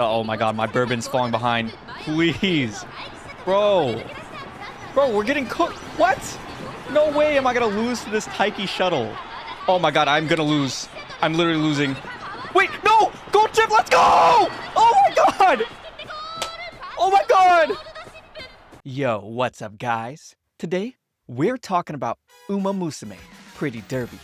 Oh my god, my bourbon's falling behind. Please. Bro. Bro, we're getting cooked. What? No way am I gonna lose to this Taiki shuttle. Oh my god, I'm gonna lose. I'm literally losing. Wait, no! Gold chip, let's go! Oh my god! Oh my god! Yo, what's up, guys? Today, we're talking about Uma Musume, Pretty Derby.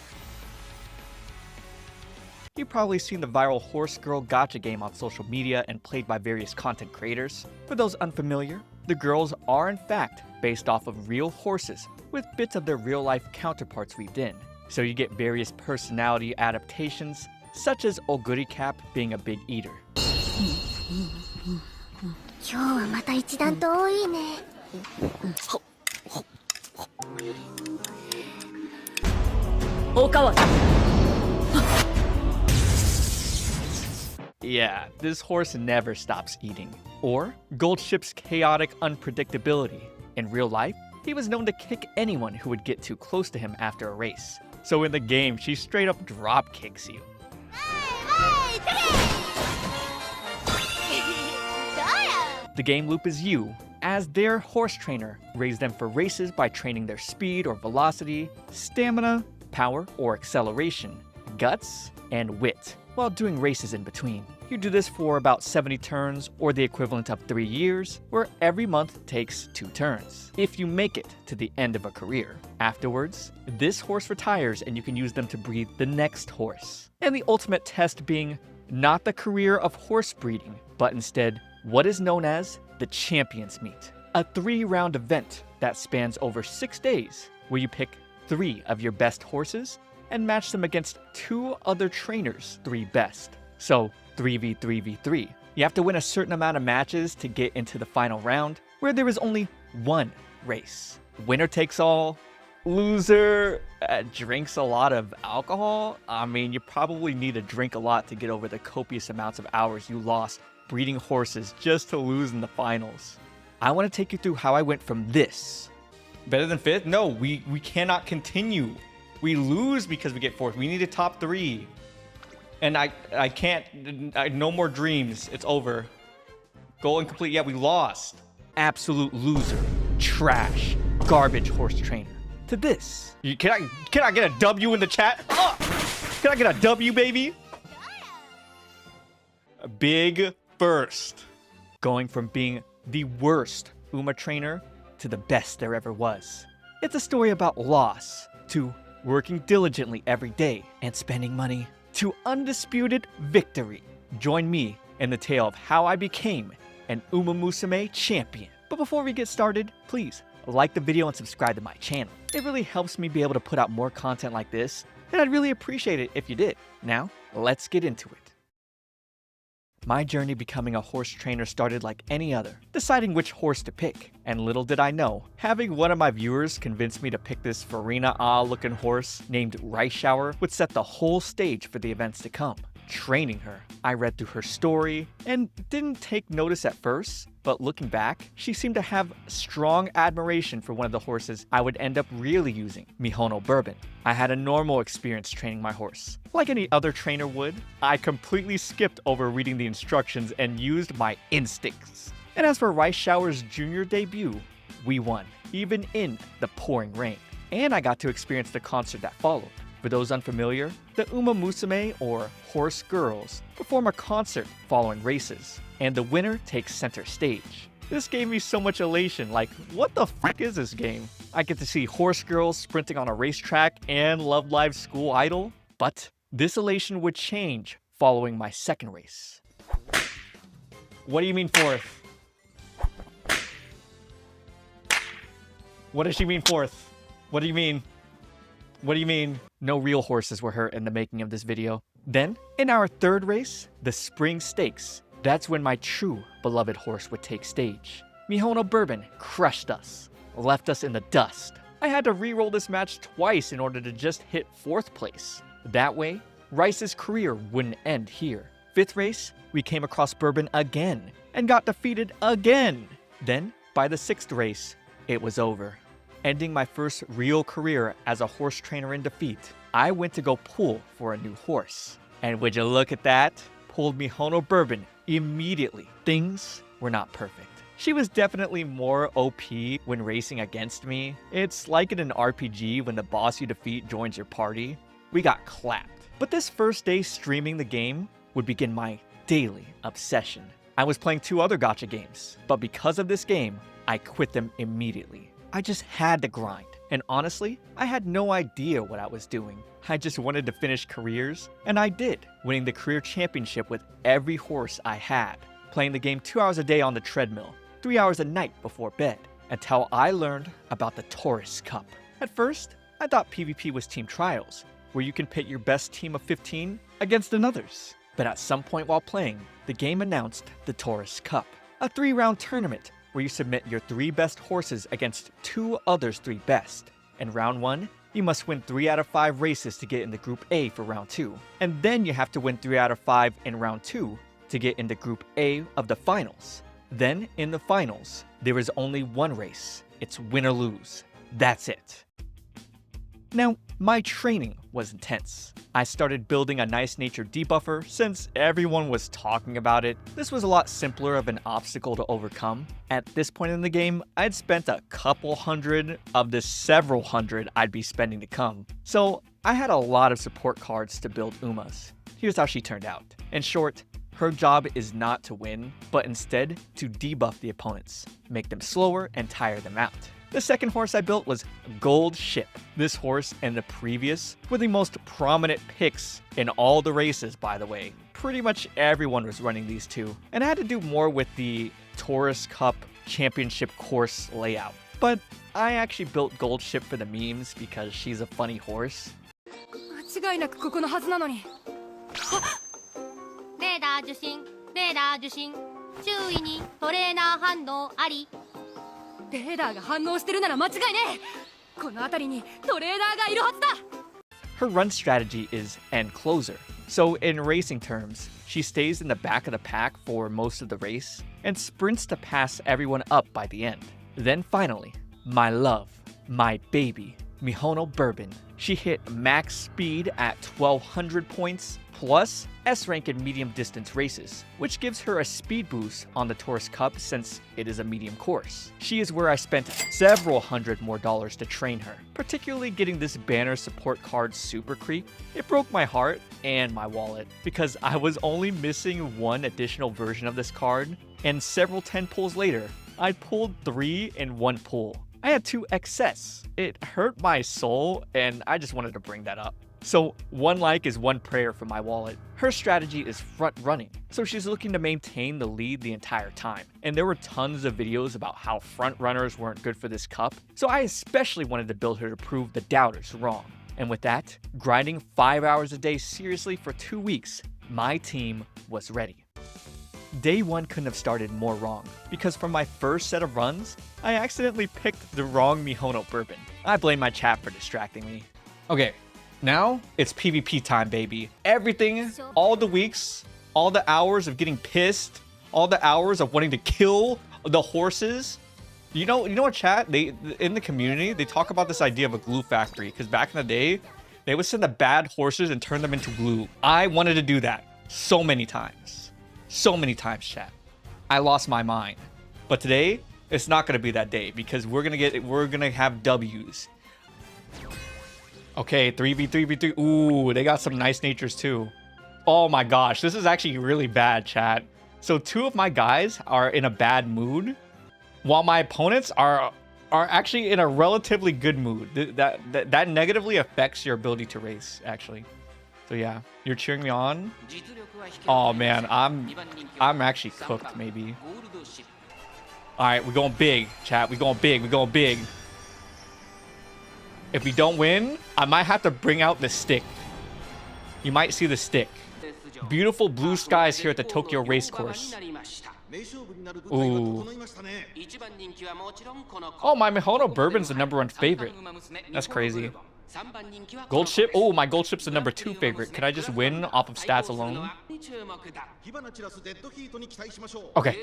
You've probably seen the viral horse girl gacha game on social media and played by various content creators. For those unfamiliar, the girls are in fact based off of real horses with bits of their real-life counterparts weaved in. So you get various personality adaptations, such as Oguri Cap being a big eater. Yeah, this horse never stops eating. Or Gold Ship's chaotic unpredictability. In real life, he was known to kick anyone who would get too close to him after a race. So in the game, she straight up drop kicks you. The game loop is you, as their horse trainer, raise them for races by training their speed or velocity, stamina, power or acceleration, guts, and wit, while doing races in between. You do this for about 70 turns, or the equivalent of 3 years, where every month takes 2 turns, if you make it to the end of a career. Afterwards, this horse retires and you can use them to breed the next horse. And the ultimate test being not the career of horse breeding, but instead what is known as the Champions Meet, a 3-round event that spans over 6 days, where you pick 3 of your best horses and match them against 2 other trainers' 3 best. So 3v3v3. You have to win a certain amount of matches to get into the final round, where there is only 1 race. Winner takes all. Loser drinks a lot of alcohol. I mean, you probably need to drink a lot to get over the copious amounts of hours you lost breeding horses just to lose in the finals. I want to take you through how I went from this. Better than 5th? No, we cannot continue. We lose because we get 4th. We need a top 3. And I can't, no more dreams. It's over. Goal incomplete. Yeah, we lost. Absolute loser. Trash. Garbage horse trainer. To this. Can I get a W in the chat? Can I get a W, baby? A big first. Going from being the worst Uma trainer to the best there ever was. It's a story about loss, to working diligently every day and spending money, to undisputed victory. Join me in the tale of how I became an Uma Musume Champion. But before we get started, please like the video and subscribe to my channel. It really helps me be able to put out more content like this, and I'd really appreciate it if you did. Now, let's get into it. My journey becoming a horse trainer started like any other, deciding which horse to pick. And little did I know, having one of my viewers convince me to pick this Farina-ah looking horse named Rice Shower would set the whole stage for the events to come. Training her, I read through her story and didn't take notice at first, but looking back, she seemed to have strong admiration for one of the horses I would end up really using, Mihono Bourbon. I had a normal experience training my horse. Like any other trainer would, I completely skipped over reading the instructions and used my instincts. And as for Rice Shower's junior debut, we won, even in the pouring rain. And I got to experience the concert that followed. For those unfamiliar, the Uma Musume, or Horse Girls, perform a concert following races, and the winner takes center stage. This gave me so much elation, like, what the fuck is this game? I get to see horse girls sprinting on a racetrack and Love Live's School Idol, but this elation would change following my second race. What do you mean 4th? What does she mean 4th? What do you mean? What do you mean? No real horses were hurt in the making of this video. Then, in our 3rd race, the Spring Stakes, that's when my true beloved horse would take stage. Mihono Bourbon crushed us, left us in the dust. I had to re-roll this match twice in order to just hit 4th place. That way, Rice's career wouldn't end here. 5th race, we came across Bourbon again, and got defeated again. Then, by the 6th race, it was over. Ending my first real career as a horse trainer in defeat, I went to go pull for a new horse. And would you look at that? Pulled Mihono Bourbon Immediately, things were not perfect. She was definitely more OP when racing against me. It's like in an RPG when the boss you defeat joins your party. We got clapped. But this first day streaming the game would begin my daily obsession. I was playing 2 other gacha games, but because of this game, I quit them immediately. I just had to grind. And honestly, I had no idea what I was doing. I just wanted to finish careers, and I did, winning the career championship with every horse I had. Playing the game 2 hours a day on the treadmill, 3 hours a night before bed, until I learned about the Taurus Cup. At first, I thought PvP was team trials, where you can pit your best team of 15 against another's. But at some point while playing, the game announced the Taurus Cup, a 3-round tournament where you submit your 3 best horses against 2 others' 3 best. In round 1, you must win 3 out of 5 races to get into Group A for round 2, and then you have to win 3 out of 5 in round 2 to get into Group A of the finals. Then, in the finals, there is only one race. It's win or lose. That's it. Now, my training was intense. I started building a nice nature debuffer since everyone was talking about it. This was a lot simpler of an obstacle to overcome. At this point in the game, I'd spent a couple hundred of the several hundred I'd be spending to come. So I had a lot of support cards to build Uma's. Here's how she turned out. In short, her job is not to win, but instead to debuff the opponents, make them slower and tire them out. The second horse I built was Gold Ship. This horse and the previous were the most prominent picks in all the races, by the way. Pretty much everyone was running these 2, and I had to do more with the Taurus Cup Championship course layout. But I actually built Gold Ship for the memes because she's a funny horse. 間違いなくここのはずなのに。レーダー受信、レーダー受信。周囲にトレーナー反応あり。レーダーが反応してるなら間違いねえ。この辺りにトレーナーがいるはずだ。Her run strategy is end closer. So in racing terms, she stays in the back of the pack for most of the race and sprints to pass everyone up by the end. Then finally, my love, my baby, Mihono Bourbon. She hit max speed at 1200 points plus S rank in medium distance races, which gives her a speed boost on the Taurus Cup since it is a medium course. She is where I spent several hundred more dollars to train her, particularly getting this banner support card Super Creep. It broke my heart and my wallet because I was only missing one additional version of this card, and several 10 pulls later, I pulled 3 in one pull. I had 2 excess. It hurt my soul, and I just wanted to bring that up. So 1 like is 1 prayer for my wallet. Her strategy is front running, so she's looking to maintain the lead the entire time. And there were tons of videos about how front runners weren't good for this cup, so I especially wanted to build her to prove the doubters wrong. And with that, grinding 5 hours a day seriously for 2 weeks, my team was ready. Day 1 couldn't have started more wrong, because for my first set of runs, I accidentally picked the wrong Mihono Bourbon. I blame my chat for distracting me. Okay, now it's PvP time, baby. Everything, all the weeks, all the hours of getting pissed, all the hours of wanting to kill the horses. You know what, chat? In the community, they talk about this idea of a glue factory, because back in the day, they would send the bad horses and turn them into glue. I wanted to do that so many times. So many times, chat. I lost my mind. But today, it's not gonna be that day because we're gonna have W's. Okay, 3v3v3. Ooh, they got some nice natures too. Oh my gosh, this is actually really bad, chat. So 2 of my guys are in a bad mood, while my opponents are actually in a relatively good mood. That negatively affects your ability to race, actually. So yeah, you're cheering me on. Oh man, I'm actually cooked, maybe. All right, we're going big, chat. We're going big. We're going big. If we don't win, I might have to bring out the stick. You might see the stick. Beautiful blue skies here at the Tokyo Racecourse. Ooh. Oh, my Mihono Bourbon's the #1 favorite. That's crazy. Gold Ship? Oh, my Gold Ship's the #2 favorite. Can I just win off of stats alone? Okay.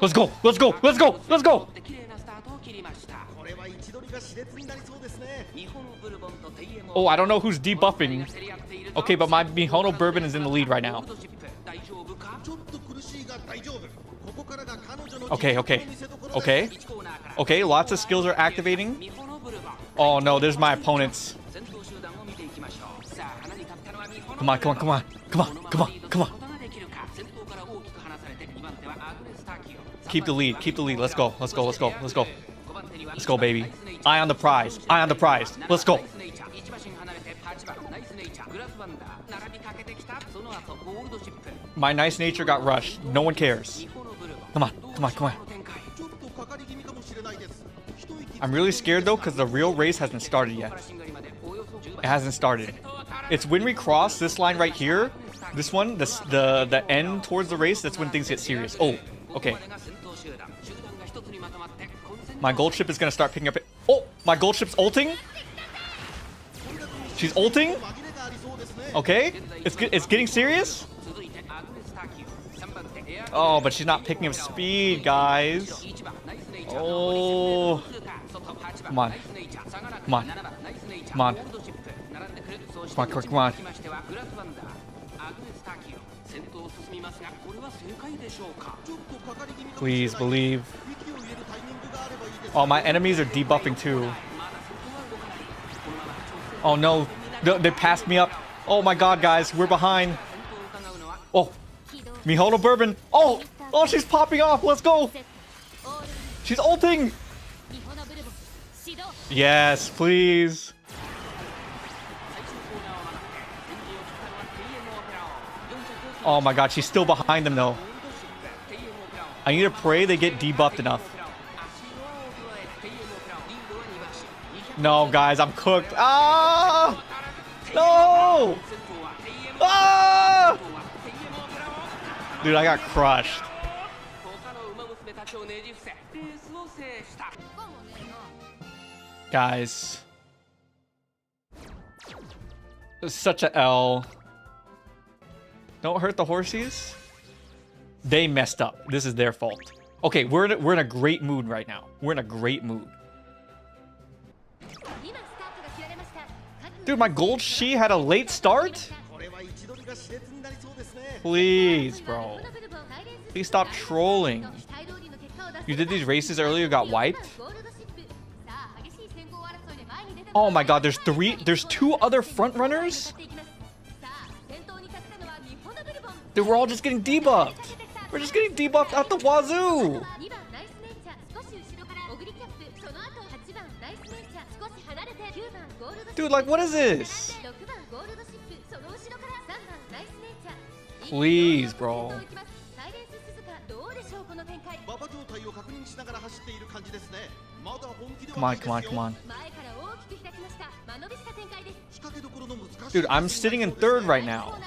Let's go. Let's go. Let's go. Let's go. Oh, I don't know who's debuffing. Okay, but my Mihono Bourbon is in the lead right now. Okay, okay. Okay. Okay, lots of skills are activating. Oh no, there's my opponents. Come on, come on, come on. Come on, come on, come on. Keep the lead, keep the lead. Let's go, let's go, let's go, let's go. Let's go, baby. Eye on the prize, eye on the prize. Let's go. My nice nature got rushed. No one cares. Come on, come on, come on. I'm really scared though because the real race hasn't started yet. It hasn't started. It's when we cross this line right here, this one, the end towards the race, that's when things get serious. Oh, okay. My gold ship is gonna start picking up it. Oh, my gold ship's ulting. She's ulting. Okay, it's getting serious. Oh, but she's not picking up speed, guys. Oh, come on, come on, come on, come on, come on. Please believe. Oh, my enemies are debuffing too. Oh no, they passed me up. Oh my god, guys, we're behind. Oh, Mihono Bourbon. Oh, oh, she's popping off. Let's go. She's ulting. Yes, please. Oh my god, she's still behind them though. I need to pray they get debuffed enough. No, guys, I'm cooked. Ah! No! Ah! Dude, I got crushed. Guys. It's such a L. Don't hurt the horsies. They messed up. This is their fault. Okay, we're in a great mood right now. We're in a great mood. Dude, my gold she had a late start? Please, bro. Please stop trolling. You did these races earlier, got wiped? Oh my god, there's two other front runners? They were all just getting debuffed. We're just getting debuffed out the wazoo. Dude, like, what is this? Please, bro. Come on, come on, come on. Dude, I'm sitting in third right now.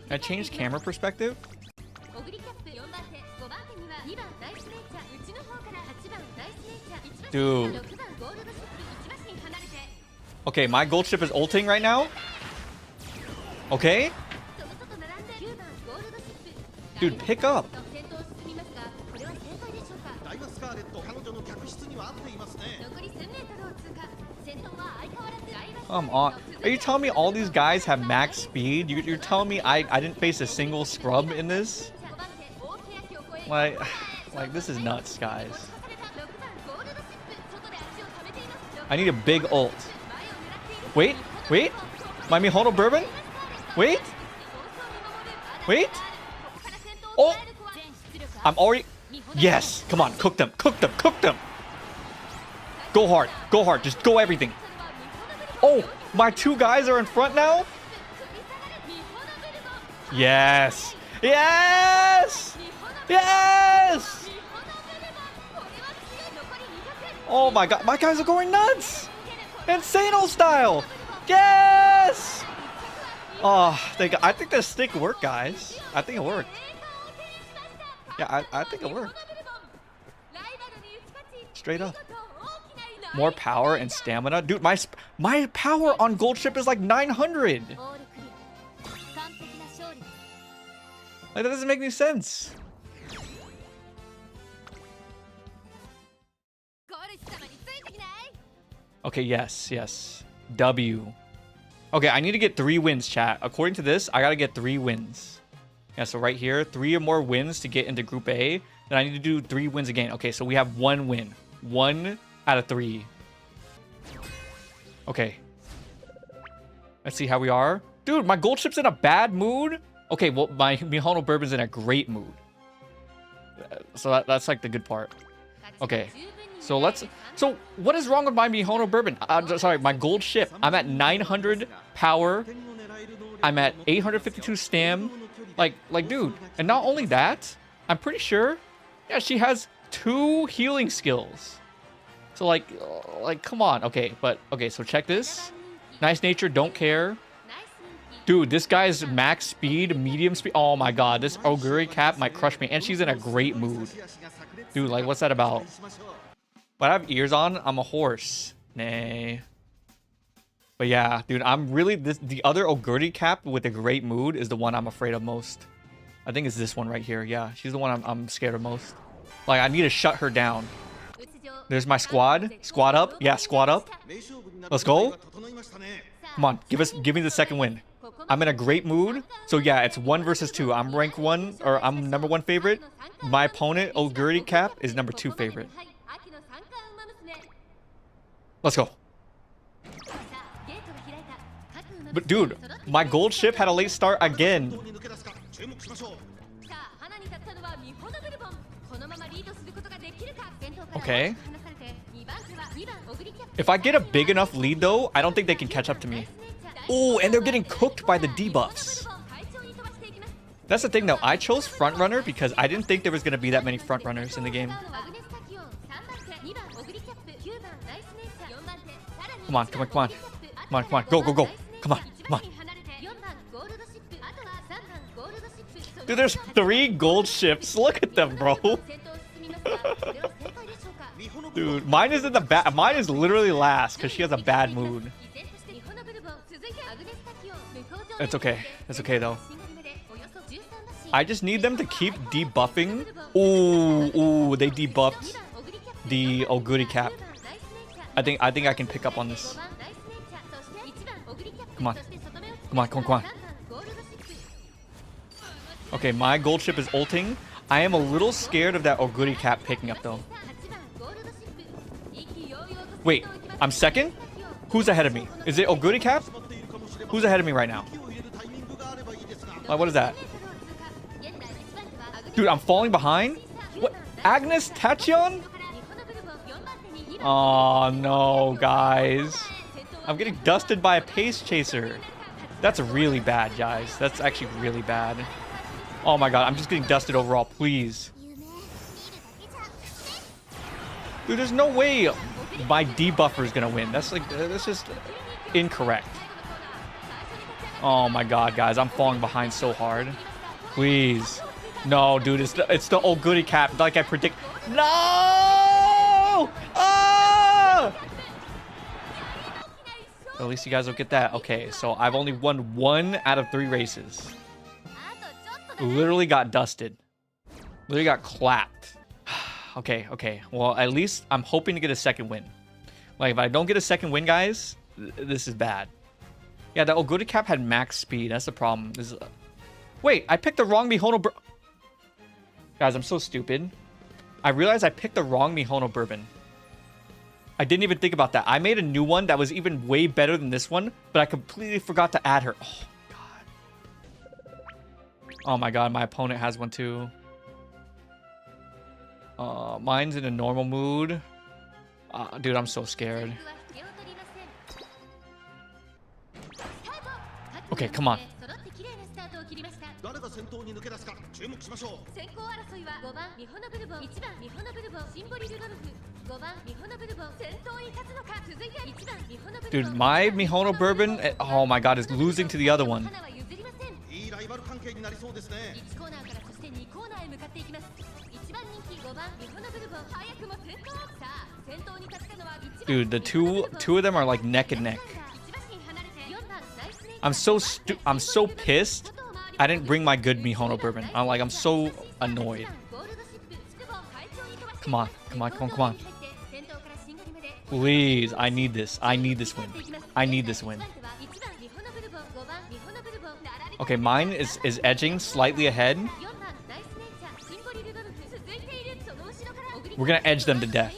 Can I change camera perspective? Dude. Okay, my gold ship is ulting right now. Okay. Dude, pick up. Come on. Are you telling me all these guys have max speed? You're telling me I didn't face a single scrub in this? Like this is nuts, guys. I need a big ult. Wait, wait. My Mihono Bourbon? Wait. Wait. Oh. I'm already... Yes. Come on. Cook them. Cook them. Cook them. Go hard. Go hard. Just go everything. Oh, my two guys are in front now? Yes. Yes. Yes. Oh my god. My guys are going nuts. Insano style. Yes. Oh, I think the stick worked, guys. I think it worked. Yeah, I think it worked. Straight up. More power and stamina. Dude, my power on gold ship is like 900. Like, that doesn't make any sense. Okay, yes, yes. W. Okay, I need to get 3 wins, chat. According to this, I gotta get 3 wins. Yeah, so right here, 3 or more wins to get into Group A. Then I need to do 3 wins again. Okay, so we have 1 win. 1 out of 3. Okay. Let's see how we are. Dude, my gold ship's in a bad mood. Okay, well, my Mihono Bourbon's in a great mood. So that's like the good part. Okay. So let's... So what is wrong with my Mihono Bourbon? Sorry, my gold ship. I'm at 900 power. I'm at 852 stam. Like, dude. And not only that, I'm pretty sure... Yeah, she has 2 healing skills. So like, come on. Okay, but... Okay, so check this. Nice nature, don't care. Dude, this guy's max speed, medium speed. Oh my god, this Oguri cap might crush me. And she's in a great mood. Dude, like, what's that about? But I have ears on, I'm a horse. Nay. But yeah, dude, I'm really... The other Oguri cap with a great mood is the one I'm afraid of most. I think it's this one right here. Yeah, she's the one I'm scared of most. Like, I need to shut her down. There's my squad. Squad up. Yeah, squad up. Let's go. Come on, give me the second win. I'm in a great mood. So yeah, it's 1 versus 2. I'm rank 1, or I'm number 1 favorite. My opponent, Oguri cap, is number 2 favorite. Let's go. But dude, my gold ship had a late start again. Okay. If I get a big enough lead though, I don't think they can catch up to me. Oh, and they're getting cooked by the debuffs. That's the thing though, I chose front runner because I didn't think there was going to be that many front runners in the game. Come on, come on, come on. Come on, come on. Go, go, go. Come on, come on. Dude, there's 3 gold ships. Look at them, bro. Dude, mine is in the bad. Mine is literally last because she has a bad mood. It's okay. It's okay though. I just need them to keep debuffing. Ooh, they debuffed the Oguri cap. I think I can pick up on this. Come on. Come on, come on, come on. Okay, my gold ship is ulting. I am a little scared of that Oguri cap picking up though. Wait, I'm second? Who's ahead of me? Is it Oguri cap? Who's ahead of me right now? What is that? Dude, I'm falling behind? What? Agnes Tachyon? Oh no, guys. I'm getting dusted by a pace chaser. That's really bad, guys. That's actually really bad. Oh my god, I'm just getting dusted overall, please. Dude, there's no way my debuffer is gonna win. That's just incorrect. Oh my god, guys, I'm falling behind so hard. Please. No, dude, it's the Oguri cap, like I predict. No! Ah! At least you guys will get that. Okay, so I've only won 1 out of 3 races. Literally got dusted. Literally got clapped. Okay, okay. Well, at least I'm hoping to get a second win. Like, if I don't get a second win, guys, this is bad. Yeah, the Oguri cap had max speed. That's the problem. This is... Wait, I picked the wrong Mihono Bourbon. Guys, I'm so stupid. I realized I picked the wrong Mihono Bourbon. I didn't even think about that. I made a new one that was even way better than this one, but I completely forgot to add her. Oh, God. Oh, my God. My opponent has one, too. Mine's in a normal mood. Dude, I'm so scared. Okay, come on. Dude, my Mihono Bourbon, oh my god, is losing to the other one. Dude, the two of them are like neck and neck. I'm so pissed I didn't bring my good Mihono bourbon. I'm so annoyed. Come on, come on, come on, come on. Please, I need this. I need this win. I need this win. Okay, mine is edging slightly ahead. We're gonna edge them to death.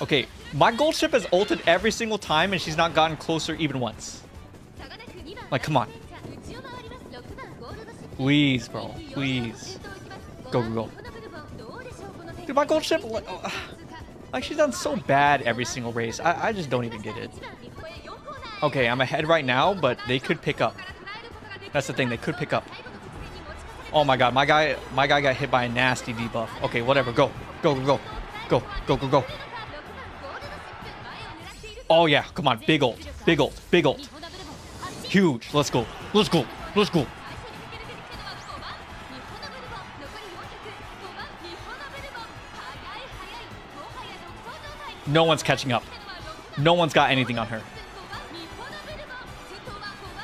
Okay, my gold ship has ulted every single time and she's not gotten closer even once. Like, come on. Please, bro. Please. Go, go, go. Dude, my gold ship... Like, she's done so bad every single race. I just don't even get it. Okay, I'm ahead right now, but they could pick up. That's the thing. They could pick up. Oh, my God. My guy got hit by a nasty debuff. Okay, whatever. Go. Go, go, go. Go, go, go, go. Oh, yeah. Come on. Big ult. Big ult. Big ult. Huge. Let's go. Let's go. Let's go. No one's catching up. No one's got anything on her.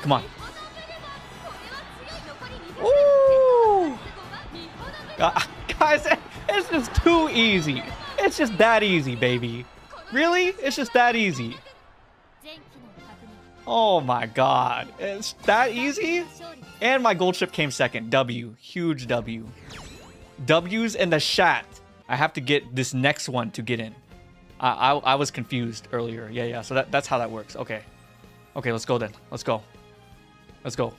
Come on. Ooh! Guys, it's just too easy. It's just that easy, baby. Really? It's just that easy. Oh my God. It's that easy? And my gold ship came second. W. Huge W. W's in the chat. I have to get this next one to get in. I was confused earlier. Yeah. So that's how that works. Okay. Okay, let's go then. Let's go. Let's go.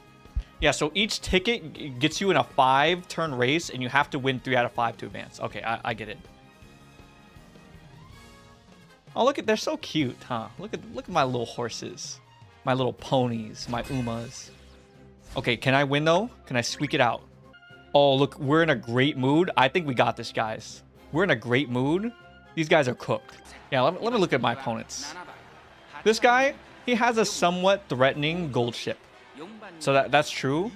Yeah, so each ticket gets you in a 5-turn race, and you have to win 3 out of 5 to advance. Okay, I get it. Oh, look at, they're so cute, huh? Look at my little horses. My little ponies. My Umas. Okay, can I win, though? Can I squeak it out? Oh, look, we're in a great mood. I think we got this, guys. We're in a great mood. These guys are cooked. Yeah, let me look at my opponents. This guy, he has a somewhat threatening gold ship. So that's true.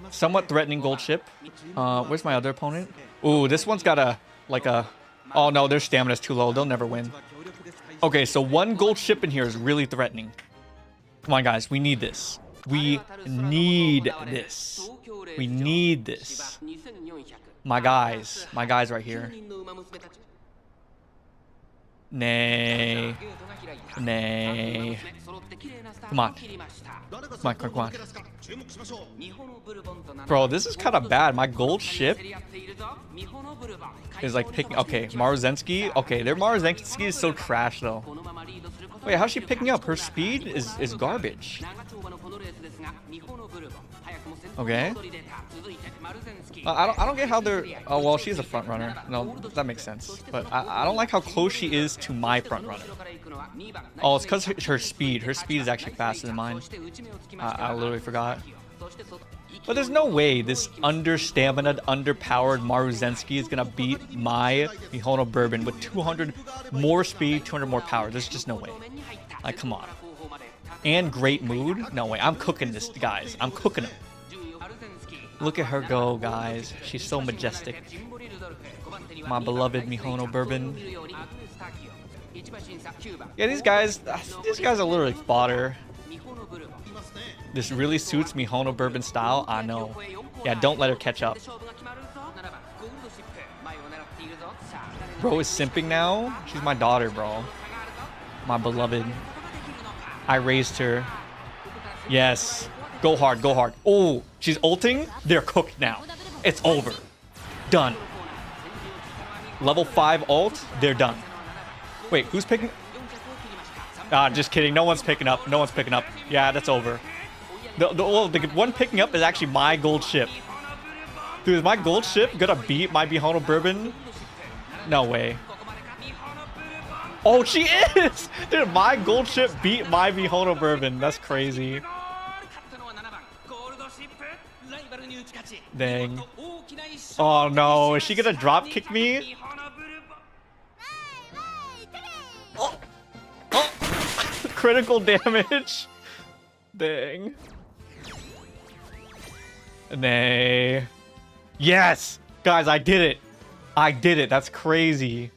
Somewhat threatening gold ship. Where's my other opponent? Ooh, this one's got a... Oh no, their stamina's too low. They'll never win. Okay, so one gold ship in here is really threatening. Come on, guys. We need this. We need this. We need this. My guys. My guys right here. Nay. Nay. Come on. Come on, come on. Bro, this is kind of bad. My gold ship is like picking... Okay, Maruzensky. Okay, their Maruzensky is so trash, though. Wait, how's she picking up? Her speed is garbage. Okay. I don't get how they're... Oh, well, she's a front runner. No, that makes sense. But I don't like how close she is to my front runner. Oh, it's because her speed. Her speed is actually faster than mine. I literally forgot. But there's no way this under-stamina'd, underpowered Maruzensky is going to beat my Mihono Bourbon with 200 more speed, 200 more power. There's just no way. Like, come on. And great mood? No way. I'm cooking this, guys. I'm cooking it. Look at her go, guys. She's so majestic. My beloved Mihono Bourbon. Yeah, these guys are literally fodder. This really suits Mihono Bourbon style. I know. Yeah, don't let her catch up. Bro is simping now. She's my daughter, bro. My beloved. I raised her. Yes. Go hard, go hard. Oh, she's ulting. They're cooked now. It's over. Done. Level 5 ult. They're done. Wait, who's picking? Ah, just kidding. No one's picking up. No one's picking up. Yeah, that's over. The one picking up is actually my gold ship. Dude, is my gold ship gonna beat my Mihono Bourbon? No way. Oh, she is! Dude, my gold ship beat my Mihono Bourbon. That's crazy. Dang. Oh no, is she gonna drop kick me? Oh. Oh. Critical damage. Dang. Nay. Yes! Guys, I did it. I did it. That's crazy.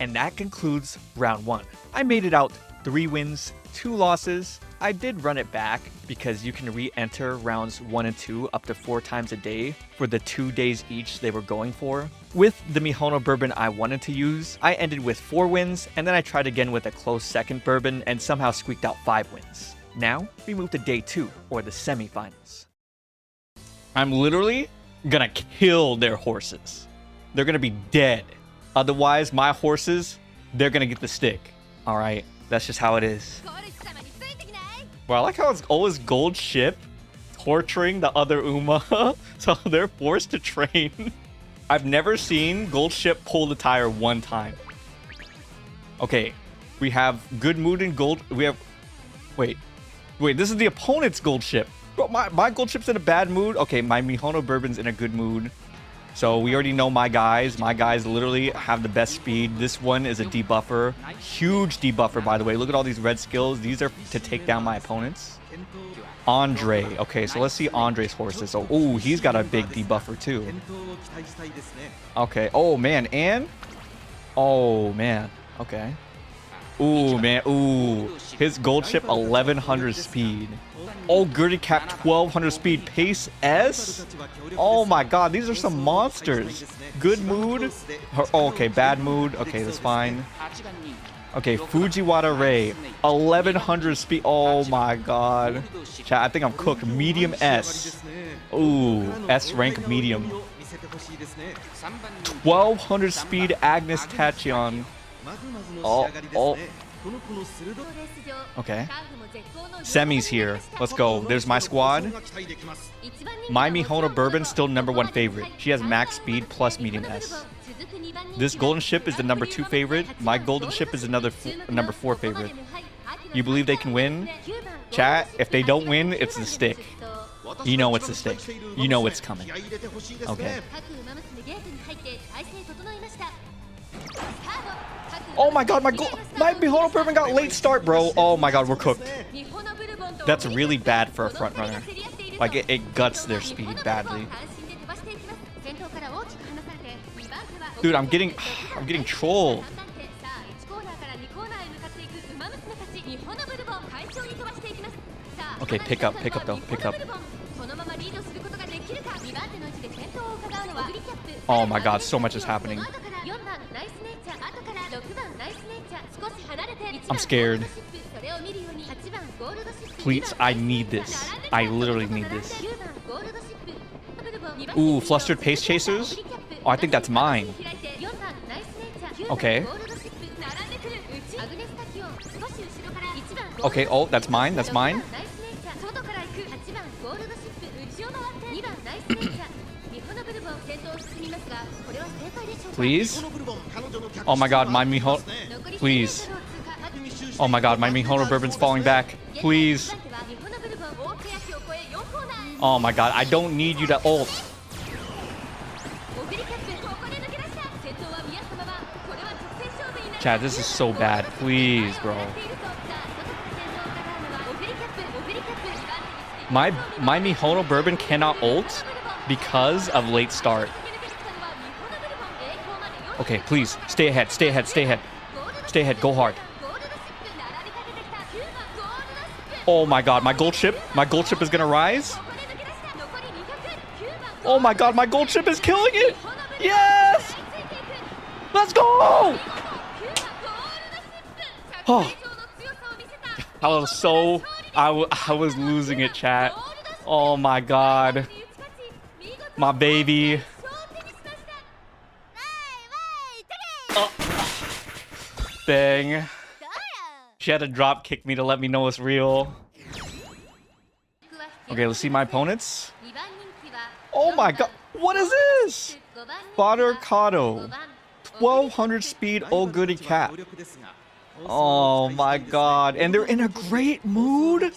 And that concludes round 1. I made it out 3 wins, 2 losses. I did run it back because you can re-enter rounds 1 and 2 up to 4 times a day for the 2 days each they were going for. With the Mihono bourbon I wanted to use, I ended with 4 wins, and then I tried again with a close second bourbon and somehow squeaked out 5 wins. Now, we move to day 2, or the semifinals. I'm literally gonna kill their horses. They're gonna be dead. Otherwise, my horses, they're gonna get the stick. Alright, that's just how it is. Well, I like how it's always Gold Ship torturing the other Uma, so they're forced to train. I've never seen Gold Ship pull the tire one time. Okay, we have good mood and gold. We have... Wait, this is the opponent's Gold Ship. Bro, my Gold Ship's in a bad mood. Okay, my Mihono bourbon's in a good mood. So we already know my guys. My guys literally have the best speed. This one is a debuffer. Huge debuffer, by the way. Look at all these red skills. These are to take down my opponents. Andre. Okay, so let's see Andre's horses. So, ooh, he's got a big debuffer too. Okay. Oh, man. And? Oh, man. Okay. Ooh, man. Ooh. His Gold Ship, 1100 speed. Oh, Gritty Cap, 1200 speed. Pace S? Oh my god, these are some monsters. Good mood. Oh, okay, bad mood. Okay, that's fine. Okay, Fujiwara Ray, 1100 speed. Oh my god. Chat, I think I'm cooked. Medium S. Ooh, S rank medium. 1200 speed Agnes Tachyon. Oh. Okay. Semi's here. Let's go. There's my squad. My Mihono bourbon still #1 favorite. She has max speed plus medium S. This golden ship is the #2 favorite. My golden ship is another #4 favorite. You believe they can win? Chat, if they don't win, it's the stick. You know it's the stick. You know it's coming. Okay. Oh my god, my Mihono bourbon got late start, bro. Oh my god, we're cooked. That's really bad for a front runner. Like, it guts their speed badly. Dude, I'm getting trolled. Okay, pick up though, pick up. Oh my god, so much is happening. I'm scared. Please, I need this. I literally need this. Ooh, flustered pace chasers? Oh, I think that's mine. Okay. Okay, oh, that's mine, that's mine. Please? Oh my god, my Mihono... Please. Oh my god, my Mihono bourbon's falling back. Please. Oh my god, I don't need you to ult. Chad, this is so bad. Please, bro. My Mihono bourbon cannot ult because of late start. Okay, please. Stay ahead, stay ahead, stay ahead. Stay ahead, go hard. Oh my god, my gold ship is gonna rise. Oh my god, my gold ship is killing it. Yes! Let's go! Oh. I was losing it, chat. Oh my god. My baby. Oh. Dang. She had to drop kick me to let me know it's real. Okay, let's see my opponents. Oh my god. What is this? Fodder Kato. 1200 speed old goody cap. Oh my god. And they're in a great mood.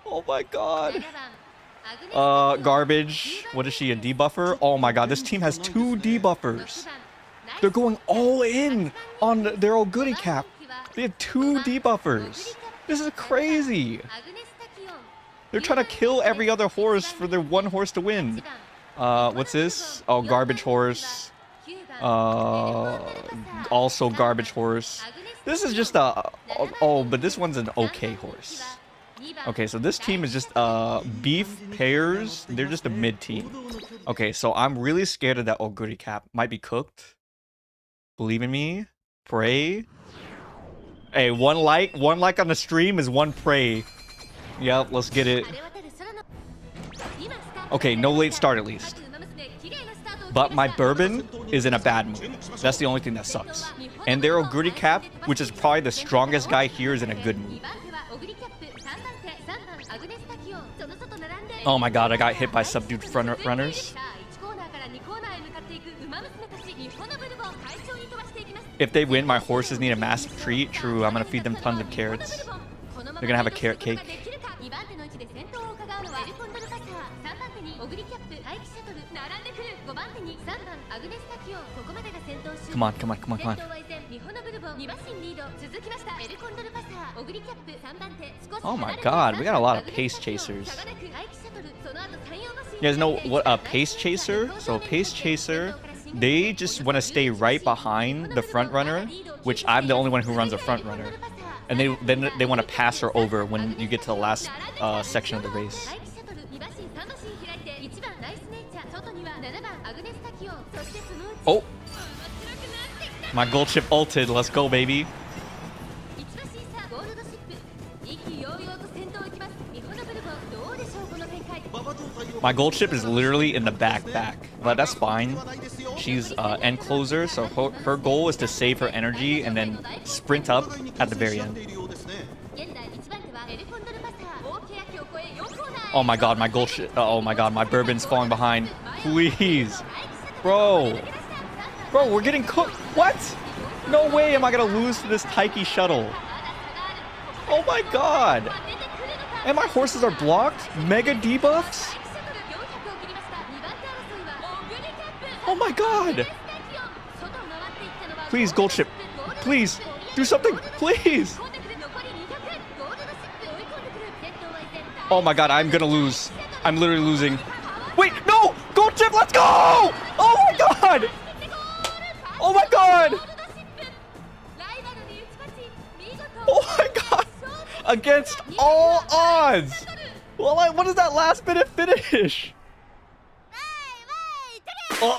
Oh my god. Garbage. What is she, a debuffer? Oh my god, this team has 2 debuffers. They're going all in on their old goody cap. They have 2 debuffers. This is crazy. They're trying to kill every other horse for their 1 horse to win. What's this? Oh, garbage horse. Also garbage horse. This is just a... Oh, but this one's an okay horse. Okay, so this team is just beef pears. They're just a mid team. Okay, so I'm really scared of that Oguri cap. Might be cooked. Believe in me. Pray. Hey, one like on the stream is one pray. Yep, let's get it. Okay, no late start at least. But my bourbon is in a bad mood. That's the only thing that sucks. And their Oguri cap, which is probably the strongest guy here, is in a good mood. Oh my god, I got hit by subdued front runners. If they win, my horses need a massive treat. True, I'm gonna feed them tons of carrots. They're gonna have a carrot cake. Come on, come on, come on, come on. Oh my god, we got a lot of pace chasers. You guys know what a pace chaser? So a pace chaser, they just want to stay right behind the front runner, which I'm the only one who runs a front runner. And they want to pass her over when you get to the last section of the race. Oh! My gold chip ulted. Let's go, baby. My gold chip is literally in the back. But that's fine. She's end closer, so her goal is to save her energy and then sprint up at the very end. Oh my god, my gold chip. Oh my god, my bourbon's falling behind. Please. Bro, we're getting cooked. What? No way am I gonna lose to this Taiki shuttle. Oh my god. And my horses are blocked? Mega debuffs? Oh my god. Please, gold chip. Please, do something. Please. Oh my god, I'm gonna lose. I'm literally losing. Wait, no! Gold chip, let's go! Oh my god! Oh my god! Oh my god! Against all odds! Well, what is that last minute finish? Oh.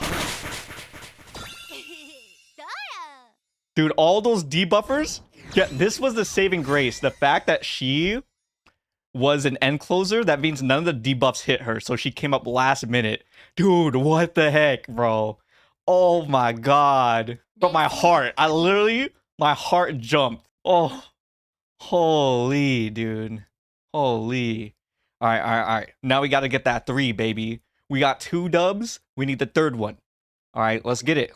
Dude, all those debuffers? Yeah, this was the saving grace. The fact that she was an end closer, that means none of the debuffs hit her, so she came up last minute. Dude, what the heck, bro? Oh my god. But my heart, my heart jumped. Oh, holy, dude. Holy. All right. Now we got to get that 3, baby. We got 2 dubs. We need the 3rd one. All right, let's get it.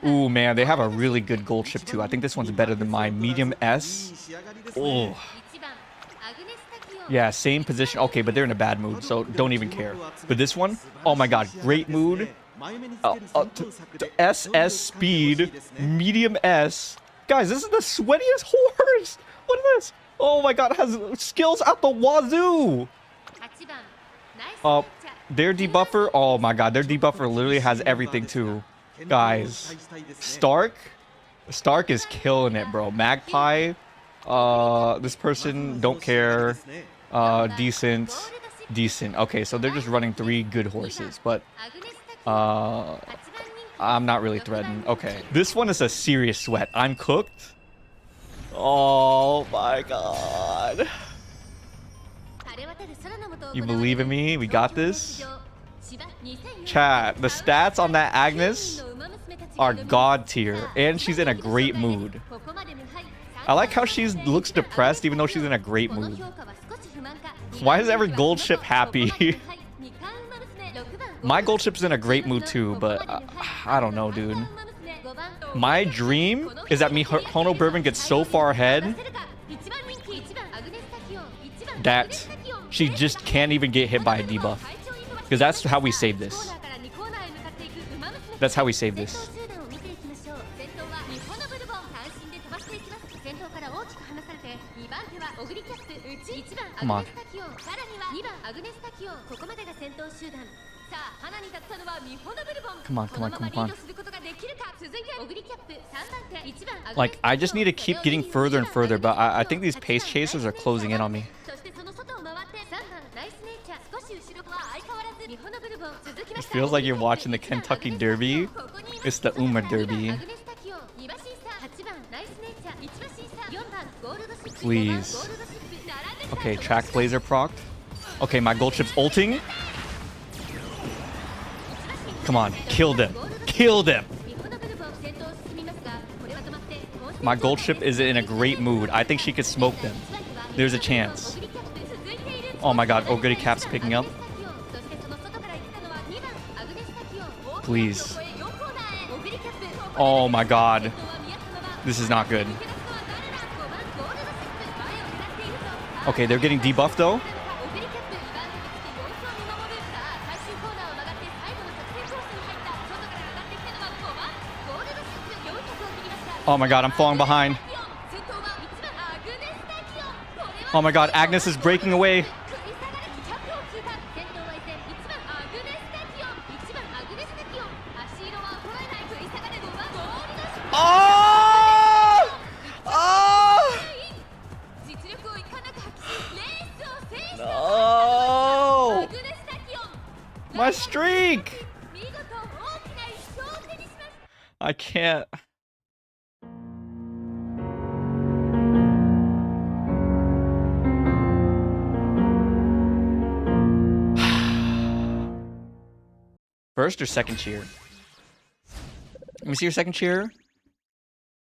Ooh, man, they have a really good gold chip, too. I think this one's better than my medium S. Oh. Yeah, same position. Okay, but they're in a bad mood, so don't even care. But this one, oh my god, great mood. SS speed, medium S. Guys, this is the sweatiest horse. What is this? Oh my god, it has skills out the wazoo. Their debuffer, oh my god, their debuffer literally has everything too. Guys, Stark is killing it, bro. Magpie, this person, don't care. Decent. Okay, so they're just running 3 good horses, but I'm not really threatened. Okay, this one is a serious sweat. I'm cooked. Oh my god. You believe in me? We got this. Chat, the stats on that Agnes are god tier, and she's in a great mood. I like how she looks depressed even though she's in a great mood. Why is every gold ship happy? My gold ship's in a great mood too, but I don't know, dude. My dream is that Hono Bourbon gets so far ahead that she just can't even get hit by a debuff. Because that's how we save this. That's how we save this. Come on. Come on, come on, come on, come on. Like, I just need to keep getting further and further, but I think these pace chasers are closing in on me. It feels like you're watching the Kentucky Derby. It's the Uma Derby. Please. Okay, track laser procced. Okay, my gold chip's ulting. Come on, kill them. Kill them. My gold chip is in a great mood. I think she could smoke them. There's a chance. Oh my god, oh goody cap's picking up. Please. Oh my god. This is not good. Okay, they're getting debuffed though. Oh my god, I'm falling behind. Oh my god, Agnes is breaking away. Oh! Oh! No! My streak! I can't. First or second cheer? Let me see your second cheer.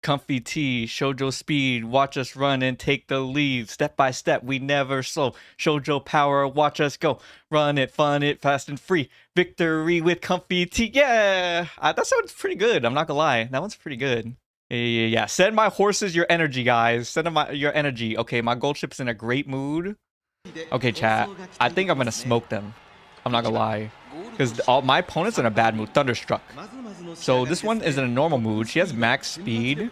ComfyTea, Shoujo speed, watch us run and take the lead. Step by step, we never slow. Shoujo power, watch us go. Run it, fun it, fast and free. Victory with ComfyTea. Yeah, that sounds pretty good. I'm not gonna lie, that one's pretty good. Yeah. Send my horses your energy, guys. Send them your energy. Okay, my gold chip's in a great mood. Okay, chat. I think I'm gonna smoke them. I'm not gonna lie. Because all my opponent's in a bad mood. Thunderstruck. So this one is in a normal mood. She has max speed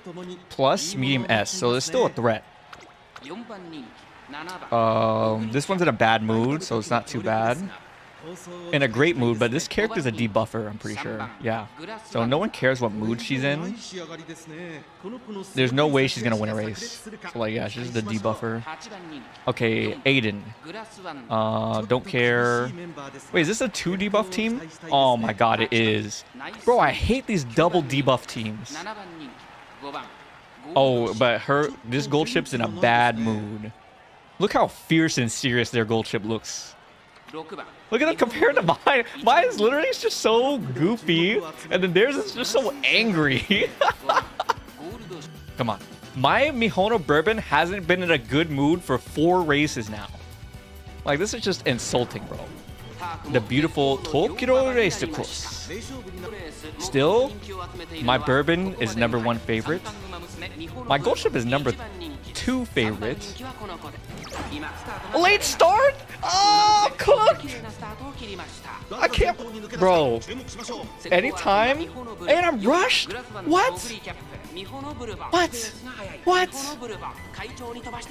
plus medium S. So there's still a threat. This one's in a bad mood, so it's not too bad. In a great mood, but this character's a debuffer, I'm pretty sure. Yeah. So no one cares what mood she's in. There's no way she's gonna win a race. So like, yeah, she's just a debuffer. Okay, Aiden. Don't care. Wait, is this a 2 debuff team? Oh my god, it is. Bro, I hate these double debuff teams. Oh, but this gold chip's in a bad mood. Look how fierce and serious their gold chip looks. Look at them compared to mine. Mine is literally just so goofy, and then theirs is just so angry. Come on. My Mihono Bourbon hasn't been in a good mood for 4 races now. Like, this is just insulting, bro. The beautiful Tokyo Race Course. Still, my Bourbon is #1 favorite. My gold chip is #2 favorite. Late start? Oh, cooked! I can't, bro. Anytime, and I'm rushed. What? What?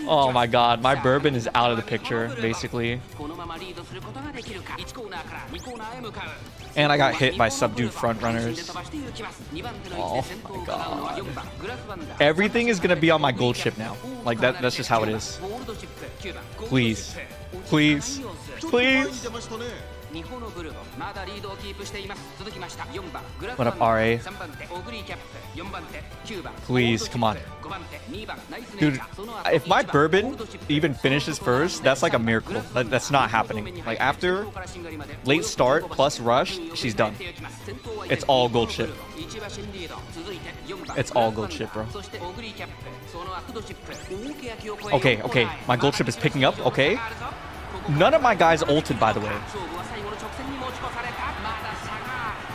Oh my god, my Bourbon is out of the picture, basically. And I got hit by subdued front runners. Oh my god. Everything is gonna be on my gold chip now. Like that's just how it is. Please. Please. Please. What up, RA? Please, come on. Dude, if my Bourbon even finishes first, that's like a miracle. That's not happening. Like, after late start plus rush, she's done. It's all gold chip. It's all gold chip, bro. Okay. My gold chip is picking up, okay. None of my guys ulted, by the way.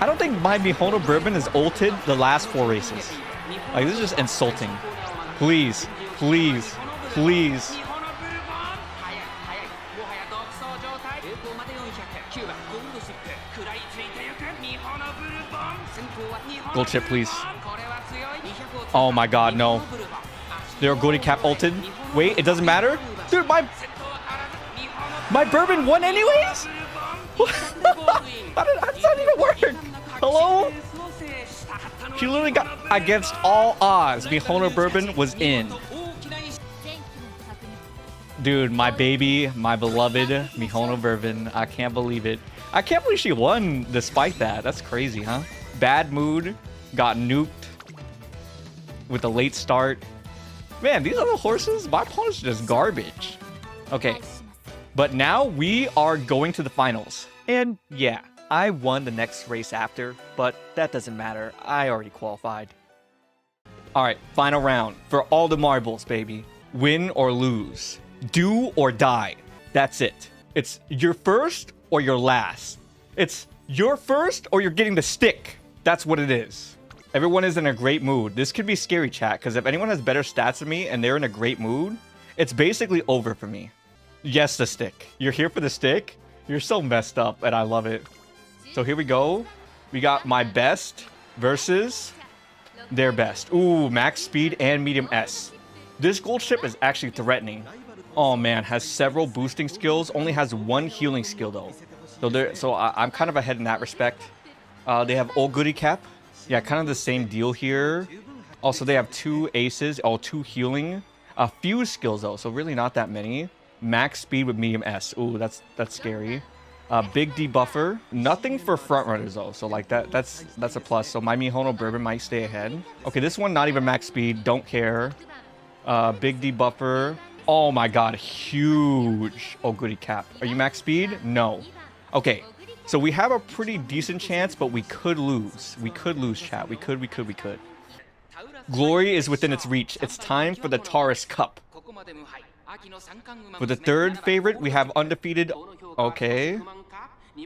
I don't think my Mihono Bourbon is ulted the last 4 races. Like, this is just insulting. Please. Please. Please. Gold chip, please. Oh my god, no. They're Goody Cap ulted. Wait, it doesn't matter? Dude, my Bourbon won anyways? How did that even work? Hello? She literally got against all odds. Mihono Bourbon was in. Dude, my baby, my beloved Mihono Bourbon. I can't believe it. I can't believe she won despite that. That's crazy, huh? Bad mood. Got nuked with a late start. Man, these other horses, my opponent's just garbage. Okay, but now we are going to the finals. And yeah, I won the next race after, but that doesn't matter. I already qualified. All right, final round for all the marbles, baby. Win or lose. Do or die. That's it. It's your first or your last. It's your first or you're getting the stick. That's what it is. Everyone is in a great mood. This could be scary, chat, because if anyone has better stats than me and they're in a great mood, it's basically over for me. Yes, the stick. You're here for the stick? You're so messed up, and I love it. So here we go. We got my best versus their best. Ooh, max speed and medium S. This gold ship is actually threatening. Oh man, has several boosting skills. Only has one healing skill though. So I'm kind of ahead in that respect. They have Oguri Cap. Yeah, kind of the same deal here. Also, they have 2 aces. Oh, 2 healing. A few skills though, so really not that many. Max speed with medium S. Ooh, that's scary. Big debuffer. Nothing for front runners though, so like that's a plus. So my Mihono Bourbon might stay ahead. Okay, this one not even max speed. Don't care. Big debuffer. Oh my god, huge Oguri Cap. Are you max speed? No. Okay, so we have a pretty decent chance, but we could lose. We could lose, chat. We could. Glory is within its reach. It's time for the Taurus Cup. For the third favorite, we have undefeated. Okay.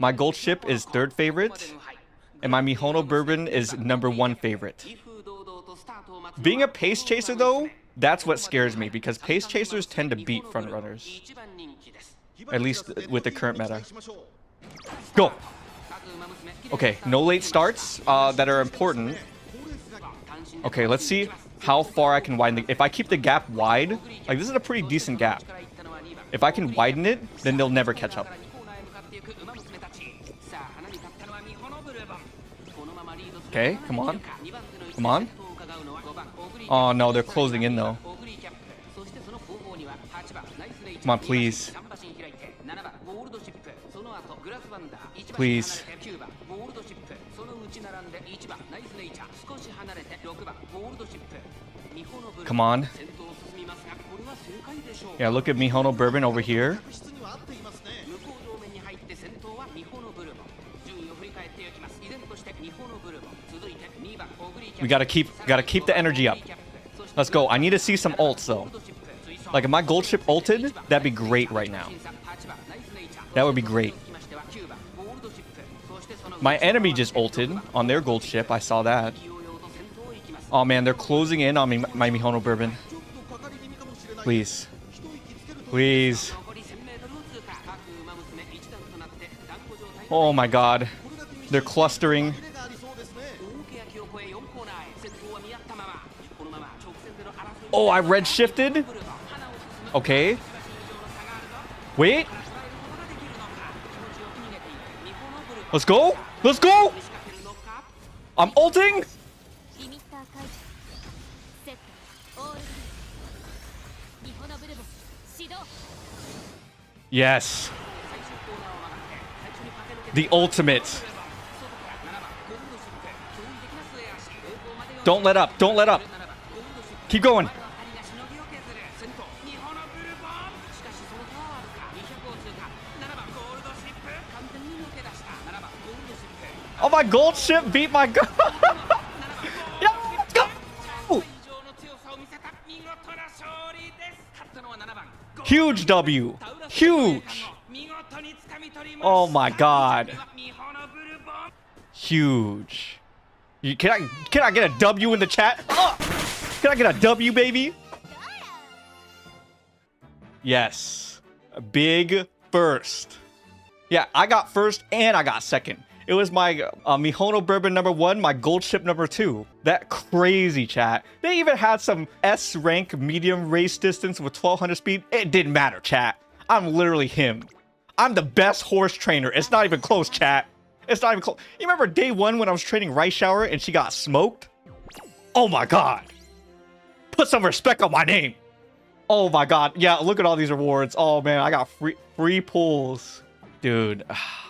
My gold ship is third favorite. And my Mihono Bourbon is number 1 favorite. Being a pace chaser, though, that's what scares me, because pace chasers tend to beat front runners. At least with the current meta. Go! Okay, no late starts that are important. Okay, let's see how far I can widen the... If I keep the gap wide, like this is a pretty decent gap. If I can widen it, then they'll never catch up. Okay, come on. Come on. Oh no, they're closing in though. Come on, please. Please. Come on. Yeah, look at Mihono Bourbon over here. We gotta keep the energy up. Let's go. I need to see some ults though. Like if my gold ship ulted, that'd be great right now. That would be great. My enemy just ulted on their gold ship. I saw that. Oh man, they're closing in on me, my Mihono Bourbon. Please. Please. Oh my god. They're clustering. Oh, I red shifted. Okay. Wait. Let's go. Let's go. I'm ulting. Yes. The ultimate. Don't let up. Don't let up. Keep going. Oh, my gold ship beat my gold. Yeah, let's go. Huge W. Huge. Oh my god. Huge. Can I get a W in the chat? Oh, can I get a W, baby? Yes. A big first. Yeah, I got first and I got second. It was my Mihono Bourbon number 1, my gold ship number 2. That crazy, chat. They even had some S rank medium race distance with 1200 speed. It didn't matter, chat. I'm literally him. I'm the best horse trainer. It's not even close, chat. It's not even close. You remember day one when I was training Rice Shower and she got smoked? Oh my god. Put some respect on my name. Oh my god. Yeah, look at all these rewards. Oh man, I got free pulls. Dude,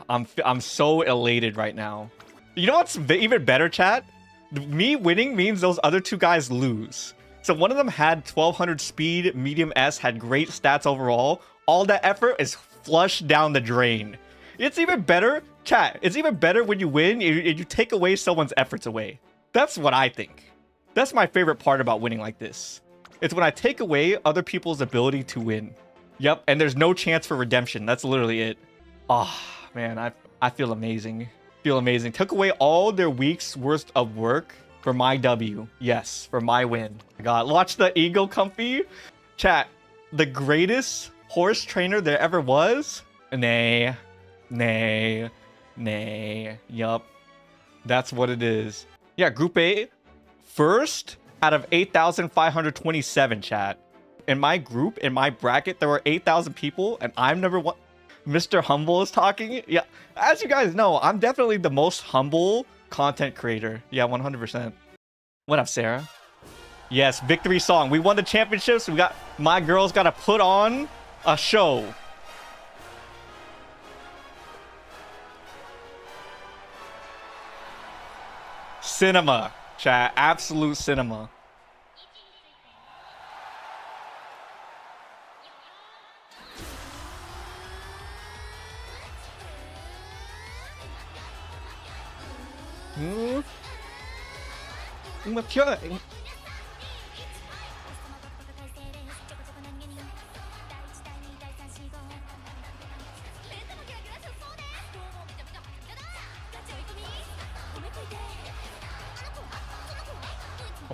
I'm so elated right now. You know what's even better, chat? Me winning means those other two guys lose. So one of them had 1200 speed, medium S, had great stats overall. All that effort is flushed down the drain. It's even better, chat. It's even better when you win, you take away someone's efforts away. That's what I think. That's my favorite part about winning like this. It's when I take away other people's ability to win. Yep, and there's no chance for redemption. That's literally it. Oh, man, I feel amazing. Feel amazing. Took away all their week's worth of work for my W. Yes, for my win. God, watch the eagle, Comfy. Chat, the greatest horse trainer there ever was? Nay. Yup. That's what it is. Yeah, Group A. First out of 8,527, chat. In my group, in my bracket, there were 8,000 people, and I'm number one. Mr. Humble is talking. Yeah, as you guys know, I'm definitely the most humble content creator. Yeah, 100%. What up, Sarah? Yes, victory song. We won the championships. We got my girls got to put on a show. Cinema, chat. Absolute cinema. Uma Musume.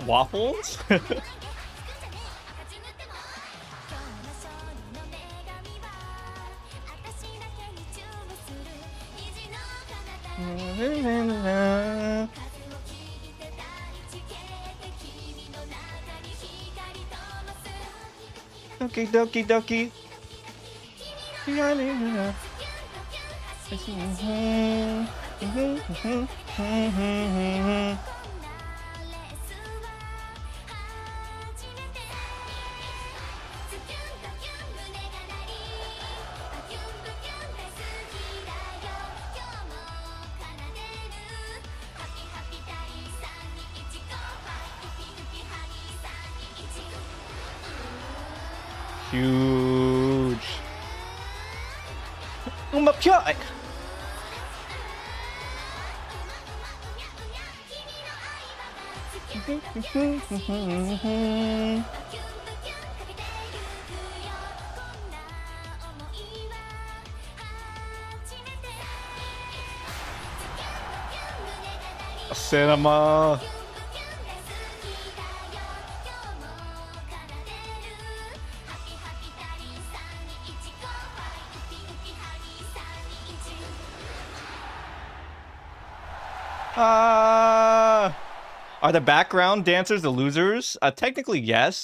Waffles? Okie dokie dokie. Huge. Uma Musume. Cinema. Are the background dancers the losers? Technically, yes.